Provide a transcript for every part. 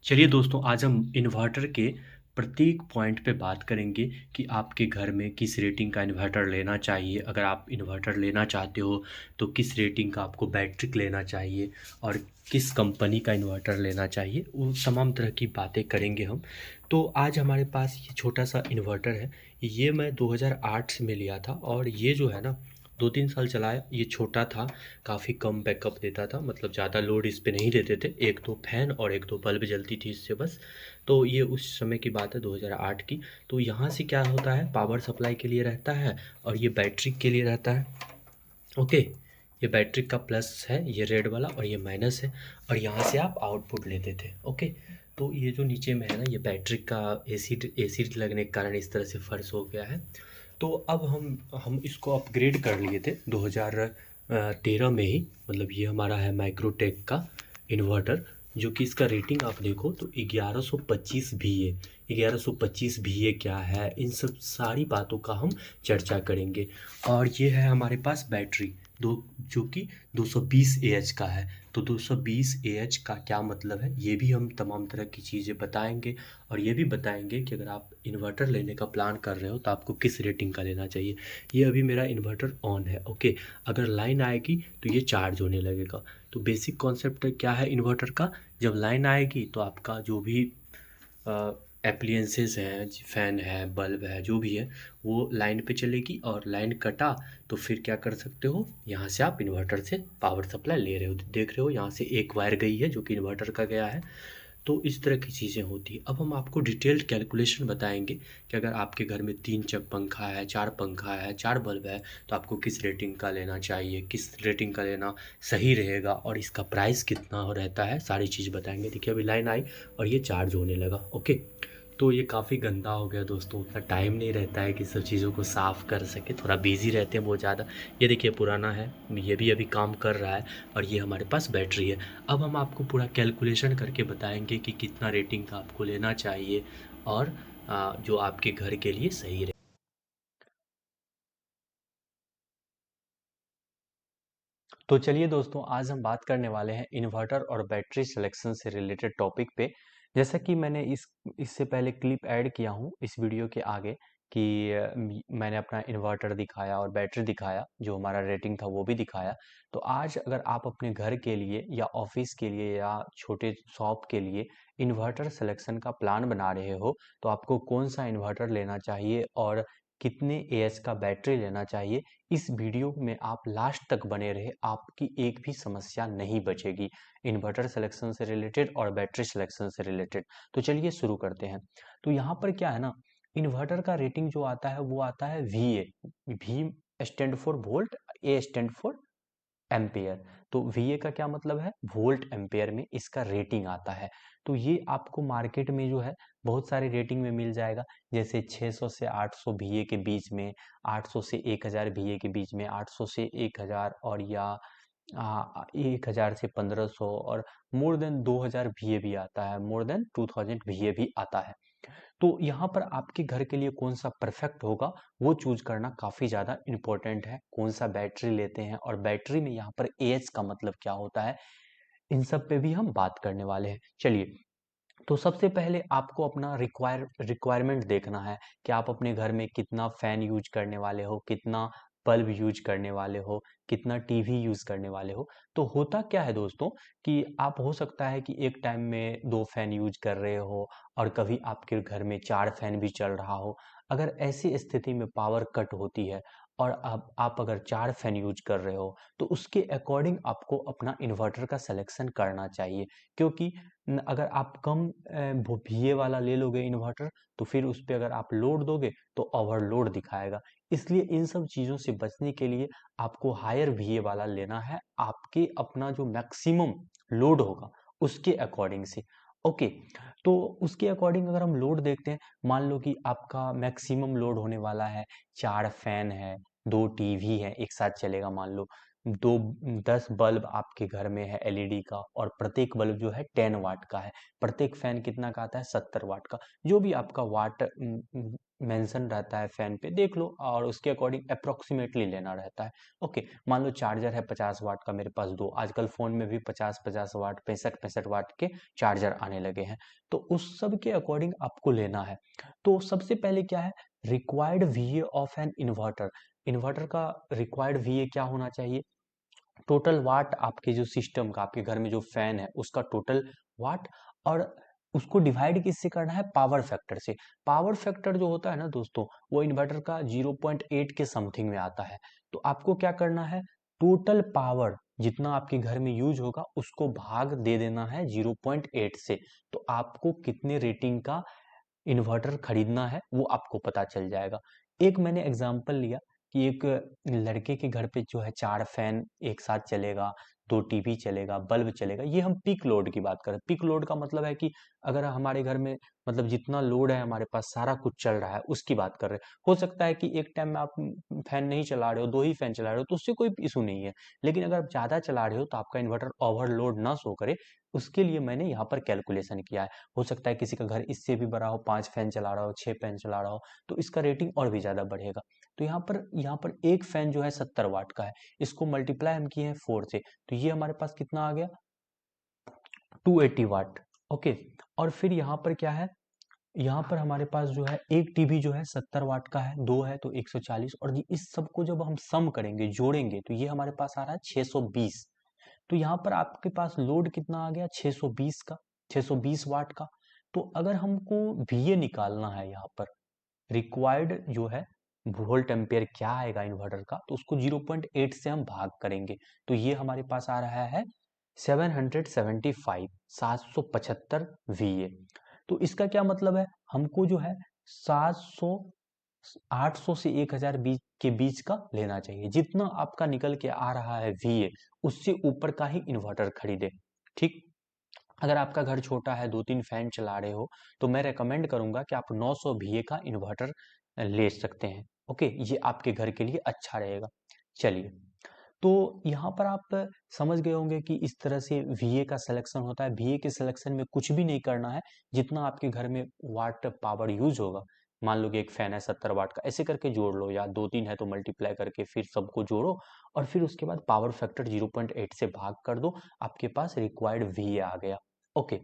चलिए दोस्तों, आज हम इन्वर्टर के प्रत्येक पॉइंट पे बात करेंगे कि आपके घर में किस रेटिंग का इन्वर्टर लेना चाहिए। अगर आप इन्वर्टर लेना चाहते हो तो किस रेटिंग का आपको बैटरी लेना चाहिए और किस कंपनी का इन्वर्टर लेना चाहिए, वो तमाम तरह की बातें करेंगे हम। तो आज हमारे पास ये छोटा सा इन्वर्टर है। ये मैं 2008 में लिया था और ये जो है ना 2-3 साल चलाया। ये छोटा था, काफ़ी कम बैकअप देता था, मतलब ज़्यादा लोड इस पे नहीं देते थे। 1-2 फैन और 1-2 बल्ब जलती थी इससे बस। तो ये उस समय की बात है 2008 की। तो यहाँ से क्या होता है, पावर सप्लाई के लिए रहता है और ये बैटरी के लिए रहता है। ओके, ये बैटरी का प्लस है, ये रेड वाला, और ये माइनस है। और यहाँ से आप आउटपुट लेते थे। ओके, तो ये जो नीचे में है ना, ये बैटरी का एसिड लगने के कारण इस तरह से फर्श हो गया है। तो अब हम इसको अपग्रेड कर लिए थे 2013 में ही। मतलब ये हमारा है माइक्रोटेक का इन्वर्टर, जो कि इसका रेटिंग आप देखो तो 1125 VA। 1125 VA क्या है, इन सब सारी बातों का हम चर्चा करेंगे। और ये है हमारे पास बैटरी दो, जो कि 220 AH का है। तो 220 AH का क्या मतलब है, ये भी हम तमाम तरह की चीज़ें बताएंगे। और ये भी बताएंगे कि अगर आप इन्वर्टर लेने का प्लान कर रहे हो तो आपको किस रेटिंग का लेना चाहिए। ये अभी मेरा इन्वर्टर ऑन है। ओके, अगर लाइन आएगी तो ये चार्ज होने लगेगा। तो बेसिक कॉन्सेप्ट क्या है इन्वर्टर का, जब लाइन आएगी तो आपका जो भी एप्लियंसेस हैं, फ़ैन है, बल्ब है, जो भी है, वो लाइन पे चलेगी। और लाइन कटा तो फिर क्या कर सकते हो, यहाँ से आप इन्वर्टर से पावर सप्लाई ले रहे हो। देख रहे हो यहाँ से एक वायर गई है जो कि इन्वर्टर का गया है। तो इस तरह की चीज़ें होती हैं। अब हम आपको डिटेल्ड कैलकुलेशन बताएंगे कि अगर आपके घर में 3 पंखा है, 4 पंखा है, 4 बल्ब है, तो आपको किस रेटिंग का लेना चाहिए, किस रेटिंग का लेना सही रहेगा और इसका प्राइस कितना रहता है, सारी चीज़ बताएंगे। देखिए अभी लाइन आई और ये चार्ज होने लगा। ओके, तो ये काफ़ी गंदा हो गया दोस्तों, उतना टाइम नहीं रहता है कि सब चीज़ों को साफ़ कर सके, थोड़ा बिजी रहते हैं बहुत ज़्यादा। ये देखिए पुराना है, ये भी अभी काम कर रहा है। और ये हमारे पास बैटरी है। अब हम आपको पूरा कैलकुलेशन करके बताएंगे कि कितना रेटिंग का आपको लेना चाहिए और जो आपके घर के लिए सही रहे। तो चलिए दोस्तों, आज हम बात करने वाले हैं इन्वर्टर और बैटरी सिलेक्शन से रिलेटेड टॉपिक पे। जैसा कि मैंने इससे पहले क्लिप ऐड किया हूँ इस वीडियो के आगे कि मैंने अपना इन्वर्टर दिखाया और बैटरी दिखाया, जो हमारा रेटिंग था वो भी दिखाया। तो आज अगर आप अपने घर के लिए या ऑफिस के लिए या छोटे शॉप के लिए इन्वर्टर सिलेक्शन का प्लान बना रहे हो, तो आपको कौन सा इन्वर्टर लेना चाहिए और कितने एएच का बैटरी लेना चाहिए, इस वीडियो में आप लास्ट तक बने रहे, आपकी एक भी समस्या नहीं बचेगी इन्वर्टर सिलेक्शन से रिलेटेड और बैटरी सिलेक्शन से रिलेटेड। तो चलिए शुरू करते हैं। तो यहाँ पर क्या है ना, इन्वर्टर का रेटिंग जो आता है वो आता है VA। V stand for volt, A stand for ampere. तो VA का क्या मतलब है, वोल्ट एम्पेयर में इसका रेटिंग आता है। तो ये आपको मार्केट में जो है बहुत सारे रेटिंग में मिल जाएगा, जैसे 600 से 800 VA के बीच में, 800 से 1000 VA के बीच में, 800 से 1000, और या 1000 से 1500, और मोर देन 2000 VA भी आता है, मोर देन 2000 VA भी आता है। तो यहाँ पर आपके घर के लिए कौन सा परफेक्ट होगा वो चूज करना काफी ज्यादा इंपॉर्टेंट है। कौन सा बैटरी लेते हैं और बैटरी में यहाँ पर एएच का मतलब क्या होता है, इन सब पे भी हम बात करने वाले हैं। चलिए, तो सबसे पहले आपको अपना रिक्वायरमेंट देखना है कि आप अपने घर में कितना फैन यूज करने वाले हो, कितना बल्ब यूज करने वाले हो, कितना टीवी यूज करने वाले हो। तो होता क्या है दोस्तों कि आप हो सकता है कि एक टाइम में 2 फैन यूज कर रहे हो और कभी आपके घर में 4 फैन भी चल रहा हो। अगर ऐसी स्थिति में पावर कट होती है और आप अगर 4 फैन यूज कर रहे हो, तो उसके अकॉर्डिंग आपको अपना इन्वर्टर का सिलेक्शन करना चाहिए। क्योंकि अगर आप कम VA वाला ले लोगे इन्वर्टर, तो फिर उस पे अगर आप लोड दोगे तो ओवरलोड दिखाएगा। इसलिए इन सब चीज़ों से बचने के लिए आपको हायर VA वाला लेना है, आपके अपना जो मैक्सिमम लोड होगा उसके अकॉर्डिंग से। ओके, तो उसके अकॉर्डिंग अगर हम लोड देखते हैं, मान लो कि आपका मैक्सिमम लोड होने वाला है, 4 फैन है, 2 टीवी है एक साथ चलेगा मान लो, दो 10 बल्ब आपके घर में है एलईडी का, और प्रत्येक बल्ब जो है 10 वाट का है। प्रत्येक फैन कितना का आता है? 70 वाट का। जो भी आपका वाट मेंशन रहता है फैन पे देख लो, और उसके अकॉर्डिंग अप्रोक्सीमेटली लेना रहता है। ओके, मान लो चार्जर है 50 वाट का मेरे पास दो, आजकल फोन में भी 50-50 वाट 65-65 वाट के चार्जर आने लगे हैं, तो उस सब के अकॉर्डिंग आपको लेना है। तो सबसे पहले क्या है? Required VA of an inverter. Inverter का रिक्वायर्ड वीए क्या होना चाहिए? टोटल वाट आपके जो सिस्टम का, आपके घर में जो फैन है उसका टोटल वाट, और उसको डिवाइड किससे करना है? पावर फैक्टर से। पावर फैक्टर जो होता है ना दोस्तों, वो इन्वर्टर का 0.8 के समथिंग में आता है। तो आपको क्या करना है? टोटल पावर जितना आपके घर में यूज होगा उसको भाग दे देना है 0.8 से। तो आपको कितने रेटिंग का इन्वर्टर खरीदना है वो आपको पता चल जाएगा। एक मैंने एग्जांपल लिया कि एक लड़के के घर पे जो है 4 फैन एक साथ चलेगा, 2 टीवी चलेगा, बल्ब चलेगा। ये हम पीक लोड की बात कर रहे हैं। पीक लोड का मतलब है कि अगर हमारे घर में मतलब जितना लोड है हमारे पास सारा कुछ चल रहा है उसकी बात कर रहे हैं। हो सकता है कि एक टाइम में आप फैन नहीं चला रहे हो, 2 ही फैन चला रहे हो, तो उससे कोई इशू नहीं है। लेकिन अगर आप ज़्यादा चला रहे हो तो आपका इन्वर्टर ओवरलोड ना शो करे, उसके लिए मैंने यहाँ पर कैलकुलेशन किया है। हो सकता है किसी का घर इससे भी बड़ा हो, 5 फैन चला रहा हो, 6 फैन चला रहा हो, तो इसका रेटिंग और भी ज़्यादा बढ़ेगा। तो यहाँ पर एक फैन जो है 70 वाट का है, इसको मल्टीप्लाई हम किए हैं 4 से, तो ये हमारे पास कितना आ गया? 280 वाट। ओके, और फिर यहाँ पर क्या है? यहाँ पर हमारे पास जो है एक टीवी जो है 70 वाट का है, दो है तो 140, और इस सबको जब हम सम करेंगे, जोड़ेंगे, तो ये हमारे पास आ रहा है 620। तो यहाँ पर आपके पास लोड कितना आ गया? 620 का, 620 वाट का। तो अगर हमको VA निकालना है, यहाँ पर रिक्वायर्ड जो है वोल्ट एम्पियर क्या आएगा इन्वर्टर का, तो उसको 0.8 से हम भाग करेंगे, तो ये हमारे पास आ रहा है 775, 775 VA। तो इसका क्या मतलब है? हमको जो है 700 800 से 1000 बीच के बीच का लेना चाहिए। जितना आपका निकल के आ रहा है VA, उससे ऊपर का ही इन्वर्टर खरीदे। ठीक, अगर आपका घर छोटा है, 2-3 फैन चला रहे हो, तो मैं रेकमेंड करूंगा कि आप 900 VA का इन्वर्टर ले सकते हैं। ओके, ये आपके घर के लिए अच्छा रहेगा। चलिए, तो यहाँ पर आप समझ गए होंगे कि इस तरह से VA का सिलेक्शन होता है। VA के सिलेक्शन में कुछ भी नहीं करना है, जितना आपके घर में वाट पावर यूज होगा, मान लो कि एक फैन है 70 वाट का, ऐसे करके जोड़ लो, या 2-3 है तो मल्टीप्लाई करके फिर सबको जोड़ो, और फिर उसके बाद पावर फैक्टर 0.8 से भाग कर दो, आपके पास रिक्वायर्ड VA आ गया। ओके,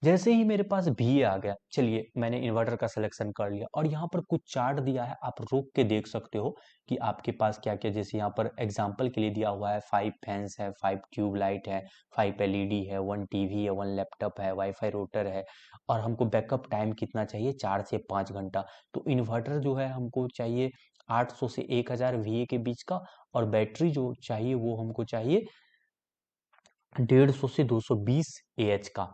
जैसे ही मेरे पास VA आ गया, चलिए मैंने इन्वर्टर का सिलेक्शन कर लिया, और यहाँ पर कुछ चार्ट दिया है, आप रोक के देख सकते हो कि आपके पास क्या क्या। जैसे यहाँ पर एग्जांपल के लिए दिया हुआ है 5 फैंस है, 5 ट्यूब लाइट है, 5 एलईडी है, 1 टीवी है, 1 लैपटॉप है, वाईफाई रूटर है, और हमको बैकअप टाइम कितना चाहिए? 4 से 5 घंटा। तो इन्वर्टर जो है हमको चाहिए 800 से 1000 VA के बीच का, और बैटरी जो चाहिए वो हमको चाहिए 150 से 220 AH का।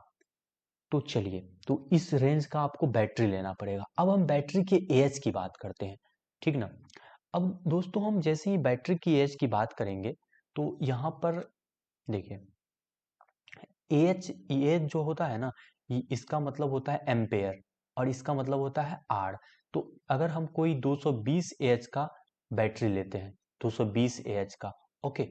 तो चलिए, तो इस रेंज का आपको बैटरी लेना पड़ेगा। अब हम बैटरी के एएच की बात करते हैं, ठीक ना? अब दोस्तों हम जैसे ही बैटरी की एज की बात करेंगे, तो यहाँ पर देखिए, एएच एज जो होता है ना, इसका मतलब होता है एम्पेयर, और इसका मतलब होता है आर। तो अगर हम कोई 220 एएच का बैटरी लेते हैं, 220 एएच का, ओके,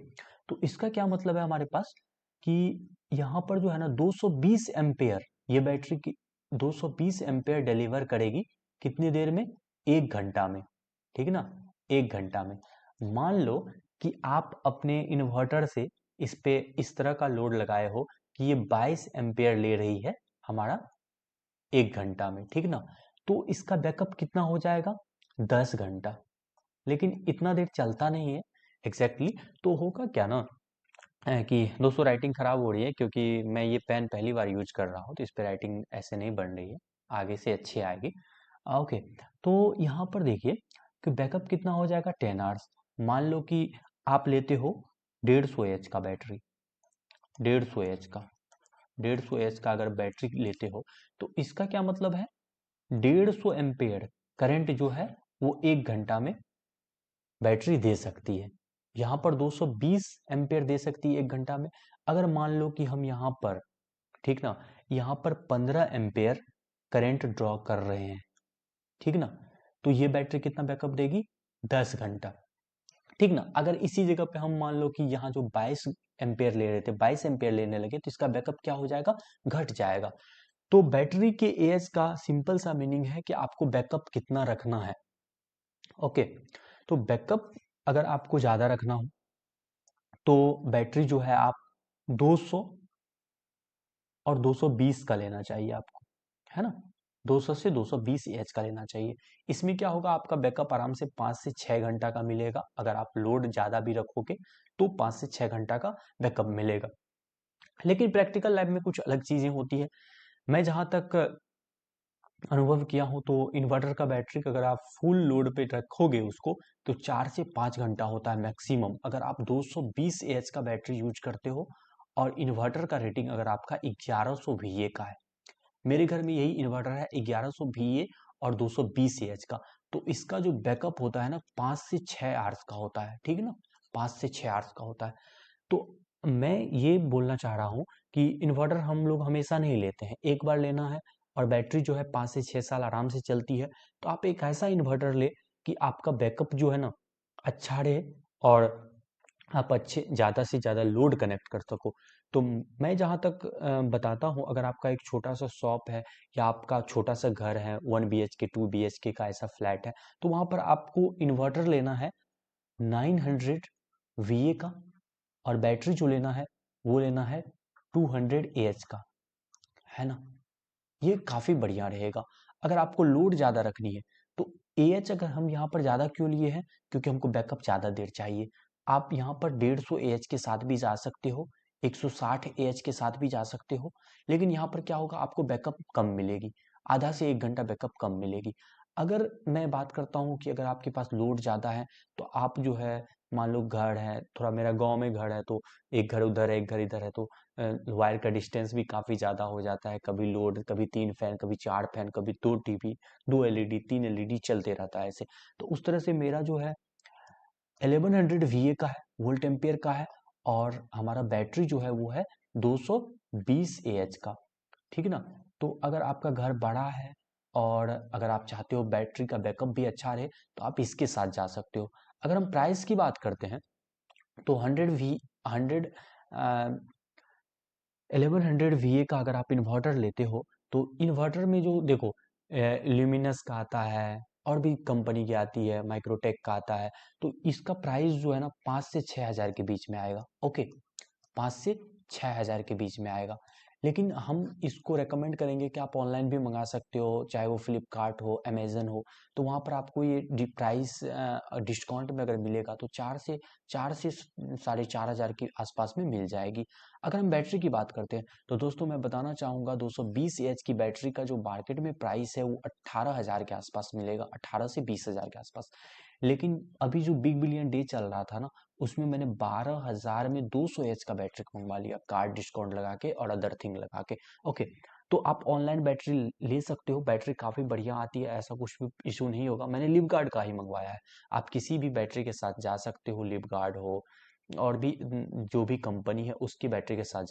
तो इसका क्या मतलब है हमारे पास कि यहाँ पर जो है ना 220 एम्पेयर, ये बैटरी की 220 एम्पेयर डिलीवर करेगी कितनी देर में? 1 घंटा में, ठीक ना? 1 घंटा में। मान लो कि आप अपने इन्वर्टर से इस पे इस तरह का लोड लगाए हो कि ये 22 एम्पेयर ले रही है हमारा 1 घंटा में, ठीक ना? तो इसका बैकअप कितना हो जाएगा? 10 घंटा। लेकिन इतना देर चलता नहीं है एग्जैक्टली। तो होगा क्या ना, कि दोस्तों राइटिंग खराब हो रही है क्योंकि मैं ये पेन पहली बार यूज कर रहा हूँ, तो इस पे राइटिंग ऐसे नहीं बन रही है, आगे से अच्छी आएगी। ओके, तो यहाँ पर देखिए कि बैकअप कितना हो जाएगा? 10 आवर्स। मान लो कि आप लेते हो 150 एच का बैटरी, 150 एच का, 150 एच का अगर बैटरी लेते हो, तो इसका क्या मतलब है? 150 एम्पेयर करंट जो है वो 1 घंटा में बैटरी दे सकती है। यहाँ पर 220 एम्पेयर दे सकती है 1 घंटा में। अगर मान लो कि हम यहाँ पर, ठीक ना, यहाँ पर 15 एम्पेयर करंट ड्रॉ कर रहे हैं, ठीक ना, तो ये बैटरी कितना बैकअप देगी? 10 घंटा। ठीक ना। अगर इसी जगह पे हम मान लो कि यहाँ जो 22 एम्पेयर ले रहे थे 22 एम्पेयर लेने लगे तो इसका बैकअप क्या हो जाएगा, घट जाएगा। तो बैटरी के एएच का सिंपल सा मीनिंग है कि आपको बैकअप कितना रखना है। ओके, तो बैकअप अगर आपको ज़्यादा रखना हो तो बैटरी जो है आप 200 और 220 का लेना चाहिए आपको, है ना। 200 से 220 एच का लेना चाहिए। इसमें क्या होगा, आपका बैकअप आराम से 5 से 6 घंटा का मिलेगा। अगर आप लोड ज़्यादा भी रखोगे तो 5 से 6 घंटा का बैकअप मिलेगा। लेकिन प्रैक्टिकल लाइफ में कुछ अलग चीज़ें होती है। मैं जहाँ तक अनुभव किया हूँ तो इन्वर्टर का बैटरी अगर आप फुल लोड पे रखोगे उसको तो 4 से 5 घंटा होता है मैक्सिमम, अगर आप 220 एएच का बैटरी यूज करते हो। और इन्वर्टर का रेटिंग अगर आपका 1100 VA का है, मेरे घर में यही इन्वर्टर है 1100 VA और 220 एएच का, तो इसका जो बैकअप होता है ना 5 से 6 आवर्स का होता है, ठीक है ना, 5 से 6 आवर्स का होता है। तो मैं ये बोलना चाह रहा हूँ कि इन्वर्टर हम लोग हमेशा नहीं लेते हैं, एक बार लेना है और बैटरी जो है 5 से 6 साल आराम से चलती है। तो आप एक ऐसा इन्वर्टर ले कि आपका बैकअप जो है ना अच्छा रहे और आप अच्छे ज़्यादा से ज़्यादा लोड कनेक्ट कर सको। तो मैं जहाँ तक बताता हूँ, अगर आपका एक छोटा सा शॉप है या आपका छोटा सा घर है 1 BHK 2 BHK का ऐसा फ्लैट है, तो वहाँ पर आपको इन्वर्टर लेना है 900 VA का और बैटरी जो लेना है वो लेना है 200 AH का, है ना। ये काफ़ी बढ़िया रहेगा। अगर आपको लोड ज़्यादा रखनी है तो एएच अगर हम यहाँ पर ज़्यादा क्यों लिए हैं, क्योंकि हमको बैकअप ज़्यादा देर चाहिए। आप यहाँ पर 150 एएच के साथ भी जा सकते हो, 160 एएच के साथ भी जा सकते हो, लेकिन यहाँ पर क्या होगा, आपको बैकअप कम मिलेगी, आधा से 1 घंटा बैकअप कम मिलेगी। अगर मैं बात करता हूँ कि अगर आपके पास लोड ज़्यादा है तो आप जो है, मान लो घर है, थोड़ा मेरा गांव में घर है तो एक घर उधर है एक घर इधर है, तो वायर का डिस्टेंस भी काफ़ी ज़्यादा हो जाता है। कभी लोड, कभी 3 फैन, कभी 4 फैन, कभी 2 टीवी, 2 LED, 3 LED चलते रहता है ऐसे। तो उस तरह से मेरा जो है 1100 VA का है, वोल्ट एम्पियर का है, और हमारा बैटरी जो है वो है 220 AH का, ठीक ना। तो अगर आपका घर बड़ा है और अगर आप चाहते हो बैटरी का बैकअप भी अच्छा रहे तो आप इसके साथ जा सकते हो। अगर हम प्राइस की बात करते हैं तो 1100 VA का अगर आप इन्वर्टर लेते हो तो इन्वर्टर में जो देखो ल्यूमिनस का आता है और भी कंपनी की आती है, माइक्रोटेक का आता है, तो इसका प्राइस जो है ना 5 से 6 हज़ार के बीच में आएगा। ओके, 5 से 6 हज़ार के बीच में आएगा। लेकिन हम इसको रेकमेंड करेंगे कि आप ऑनलाइन भी मंगा सकते हो, चाहे वो फ्लिपकार्ट हो, अमेजन हो, तो वहाँ पर आपको ये प्राइस डिस्काउंट में अगर मिलेगा तो 4 से 4,500 के आसपास में मिल जाएगी। अगर हम बैटरी की बात करते हैं तो दोस्तों मैं बताना चाहूँगा 220 एच की बैटरी का जो मार्केट में प्राइस है वो 18,000 के आसपास मिलेगा, 18 से 20,000 के आसपास। लेकिन अभी जो बिग बिलियन डे चल रहा था ना, उसमें मैंने 12,000 में 200 एच का बैटरी मंगवा लिया, कार्ड डिस्काउंट लगा के और अदर थिंग लगा के। ओके, तो आप ऑनलाइन बैटरी ले सकते हो, बैटरी काफ़ी बढ़िया आती है, ऐसा कुछ भी इशू नहीं होगा। मैंने लिपगार्ड का ही मंगवाया है। आप किसी भी बैटरी के साथ जा सकते हो, लिपगार्ड हो और भी जो भी कंपनी है उसकी बैटरी के साथ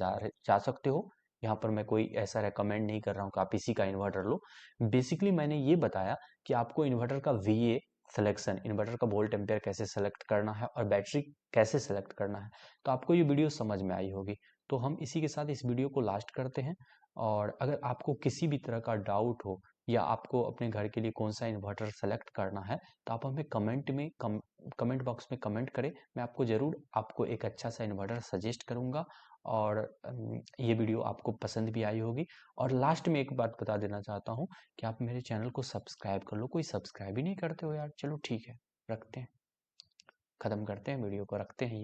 जा सकते हो। यहाँ पर मैं कोई ऐसा रेकमेंड नहीं कर रहा हूँ कि आप इसी का इन्वर्टर लो। बेसिकली मैंने ये बताया कि आपको इन्वर्टर का VA सिलेक्शन, इन्वर्टर का वोल्ट एम्पेयर कैसे सेलेक्ट करना है और बैटरी कैसे सेलेक्ट करना है, तो आपको ये वीडियो समझ में आई होगी। तो हम इसी के साथ इस वीडियो को लास्ट करते हैं। और अगर आपको किसी भी तरह का डाउट हो या आपको अपने घर के लिए कौन सा इन्वर्टर सेलेक्ट करना है तो आप हमें कमेंट बॉक्स में कमेंट करें। मैं आपको ज़रूर आपको एक अच्छा सा इन्वर्टर सजेस्ट करूँगा। और ये वीडियो आपको पसंद भी आई होगी। और लास्ट में एक बात बता देना चाहता हूँ कि आप मेरे चैनल को सब्सक्राइब कर लो। कोई सब्सक्राइब ही नहीं करते हो यार। चलो ठीक है, रखते हैं, ख़त्म करते हैं वीडियो को, रखते हैं।